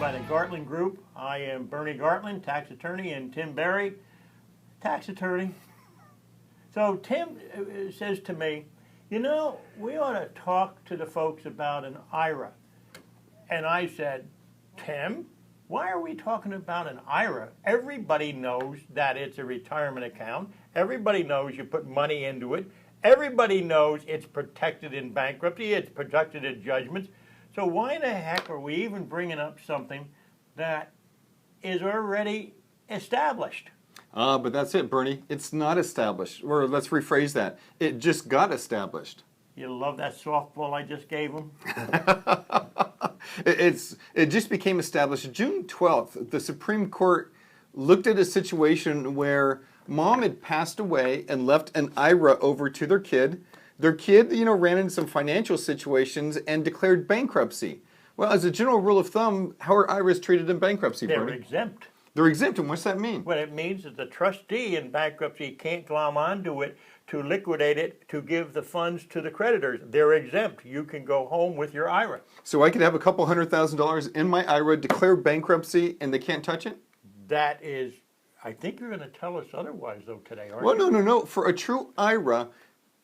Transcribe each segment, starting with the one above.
by the Gartland Group. I am Bernie Gartland, tax attorney, and Tim Berry, tax attorney. So Tim says to me, you know, we ought to talk to the folks about an IRA. And I said, Tim, why are we talking about an IRA? Everybody knows that it's a retirement account. Everybody knows you put money into it. Everybody knows it's protected in bankruptcy. It's protected in judgments. So why the heck are we even bringing up something that is already established? But that's it, Bernie. It's not established. Or let's rephrase that. It just got established. You love that softball I just gave him? It just became established. June 12th, the Supreme Court looked at a situation where mom had passed away and left an IRA over to their kid. Their kid, ran into some financial situations and declared bankruptcy. Well, as a general rule of thumb, how are IRAs treated in bankruptcy, They're Bernie? exempt. They're exempt, and what's that mean? Well, it means that the trustee in bankruptcy can't glom onto it to liquidate it to give the funds to the creditors. They're exempt. You can go home with your IRA. So I could have a couple $100,000 in my IRA, declare bankruptcy, and they can't touch it? That is, I think you're going to tell us otherwise, though, today, aren't Well, you? no. For a true IRA,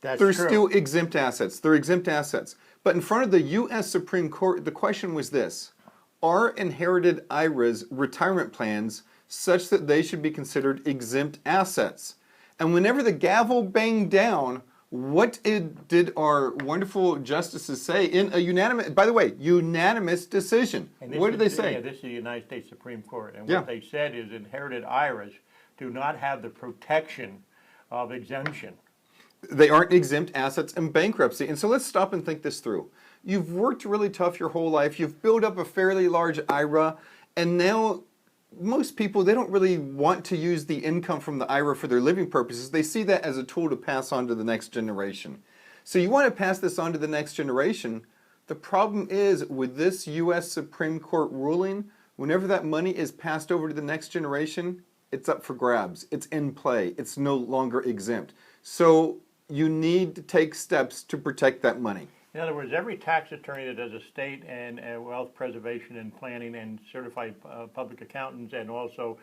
That's they're true. still exempt assets. They're exempt assets. But in front of the U.S. Supreme Court, the question was this: are inherited IRAs retirement plans such that they should be considered exempt assets? And whenever the gavel banged down, what did our wonderful justices say in a unanimous, by the way, unanimous decision? What did they say? Yeah, this is the United States Supreme Court. And Yeah. what they said is inherited IRAs do not have the protection of exemption. They aren't exempt assets in bankruptcy. And so let's stop and think this through. You've worked really tough your whole life. You've built up a fairly large IRA, and now most people, they don't really want to use the income from the IRA for their living purposes. They see that as a tool to pass on to the next generation. So you want to pass this on to the next generation. The problem is with this U.S. Supreme Court ruling, whenever that money is passed over to the next generation, it's up for grabs. It's in play. It's no longer exempt. So you need to take steps to protect that money. In other words, every tax attorney that does estate and wealth preservation and planning and certified public accountants and also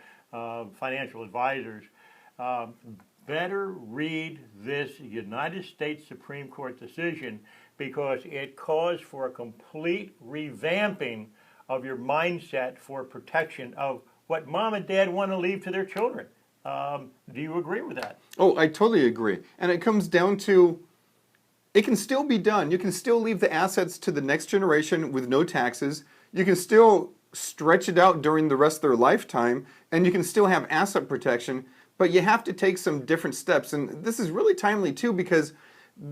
financial advisors better read this United States Supreme Court decision, because it calls for a complete revamping of your mindset for protection of what mom and dad want to leave to their children. Do you agree with that? Oh, I totally agree. And it comes down to, it can still be done. You can still leave the assets to the next generation with no taxes. You can still stretch it out during the rest of their lifetime, and you can still have asset protection, but you have to take some different steps. And this is really timely, too, because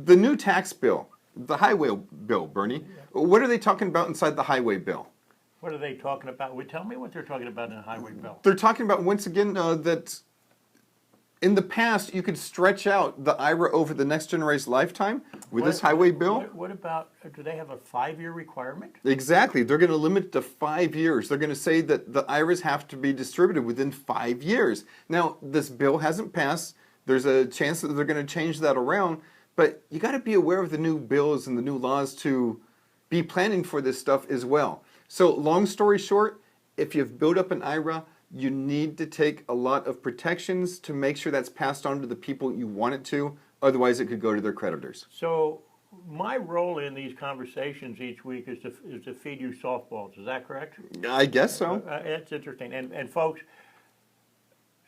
the new tax bill, the highway bill, Bernie, what are they talking about inside the highway bill? What are they talking about? Tell me what they're talking about in the highway bill. They're talking about, once again, that in the past, you could stretch out the IRA over the next generation's lifetime. With this highway bill? What about, do they have a 5-year requirement? Exactly. They're going to limit it to 5 years. They're going to say that the IRAs have to be distributed within 5 years. Now, this bill hasn't passed. There's a chance that they're going to change that around. But you got to be aware of the new bills and the new laws to be planning for this stuff as well. So, long story short, if you've built up an IRA, you need to take a lot of protections to make sure that's passed on to the people you want it to. Otherwise, it could go to their creditors. So my role in these conversations each week is to feed you softballs. Is that correct? I guess so. That's interesting. And folks,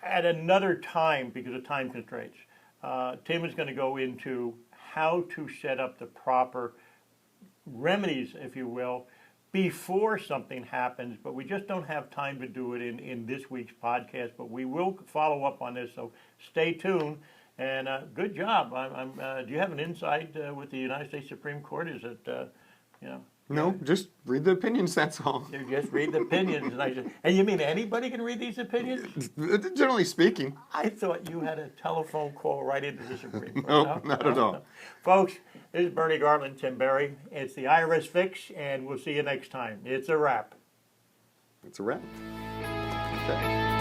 at another time, because of time constraints, Tim is going to go into how to set up the proper remedies, if you will, before something happens, but we just don't have time to do it in this week's podcast, but we will follow up on this, so stay tuned. And good job. Do you have an insight with the United States Supreme Court? Is it, No, just read the opinions, that's all. You just read the opinions. And you mean anybody can read these opinions? Generally speaking. I thought you had a telephone call right into the Supreme Court. Nope, not at all. Folks, this is Bernie Gartland, Tim Berry. It's the IRS Fix, and we'll see you next time. It's a wrap. It's a wrap. Okay.